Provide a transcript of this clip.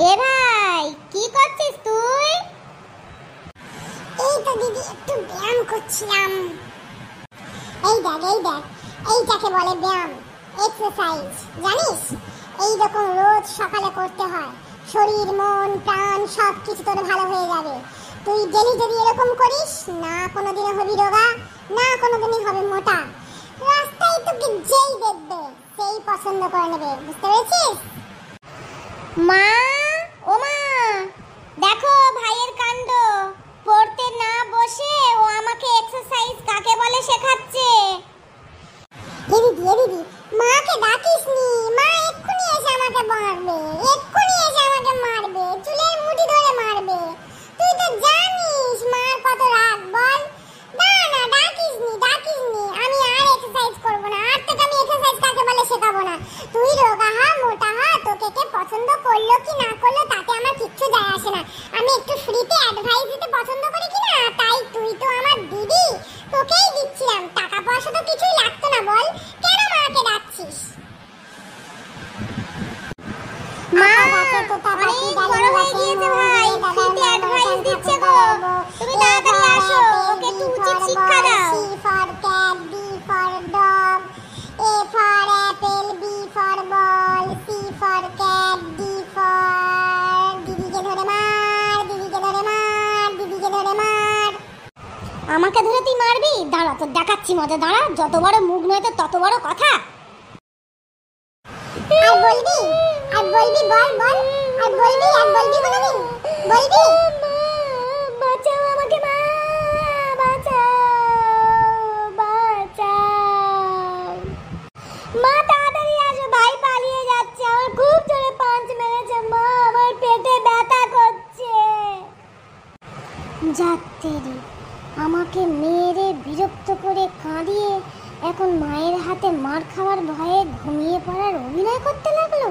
এ ভাই, কি করছিস তুই? এই তো দিদি একটু ব্যায়াম করছিলাম। এই দেখ এইটাকে বলে ব্যায়াম, এক্সারসাইজ। জানিস, এই রকম রোজ সকালে করতে হয়। শরীর মন প্রাণ সব কিছু তোর ভালো হয়ে যাবে। তুই ডেলি যদি এরকম করিস, না কোনোদিনও হবি রোগা, না কোনোদিনই হবে মোটা। রাস্তায় তোকে যেই দেখবে সেই পছন্দ করে নেবে, বুঝতে পেরেছিস? মা, ও মা, দেখো ভাইয়ের কাণ্ড। পড়তে না বসে ও আমাকে এক্সারসাইজ কাকে বলে শেখাচ্ছে। দিদি মাকে ডাকিস নি, মা এক্ষুনি এসে আমাকে মারবে, এক্ষুনি এসে আমাকে মারবে, চুলের মুঠি ধরে মারবে। তুই তো জানিস মার কত রাগ, বল। না ডাকিস নি, আমি আর এক্সারসাইজ করব না, আর তোকে আমি এক্সারসাইজ কাকে বলে শেখাবো না। তুই রোগা হ মোটা হ, তোকে কে পছন্দ করলো কি না করলো তাতে আমার কিচ্ছু যায় আসে না। আমি একটু ফ্রিতে অ্যাডভাইস দিতে পছন্দ করি কি না, তাই তুই তো আমার দিদি, তোকেই দিচ্ছিলাম। টাকা পয়সা তো কিছুই লাগতো না, বল কেন মাকে ডাকছিস? মা, অনেক বড় হয়ে গিয়েছে ভাই, ফ্রিতে অ্যাডভাইস দিচ্ছে গো। তুমি তাড়াতাড়ি আসো, ওকে একটু উচিত শিক্ষা দাও। C for cat, D for dog, A for apple, B for ball, C for cat, D for দিদিকে ধরে মার, দিদিকে ধরে মার, দিদিকে ধরে মার। আমাকে ধরে তুই মারবি? দাঁড়া, তোর দেখাচ্ছি মজা, দাঁড়া। যত বড় মুখ নয় তো তত বড় কথা। আর বলবি বল আর বলবি কোনোদিন বলবি? বাঁচাও আমাকে, মা, বাঁচাও। মা তাড়াতাড়ি আসো, ভাই পালিয়ে যাচ্ছে। আমার খুব জোরে পাঞ্চ মেরেছে মা, আমার পেটে ব্যথা করছে। যাত্রী আমাকে মেরে বিরক্ত করে কাঁদিয়ে এখন মায়ের হাতে মার খাওয়ার ভয়ে ঘুমিয়ে পড়ার অভিনয় করতে লাগলো।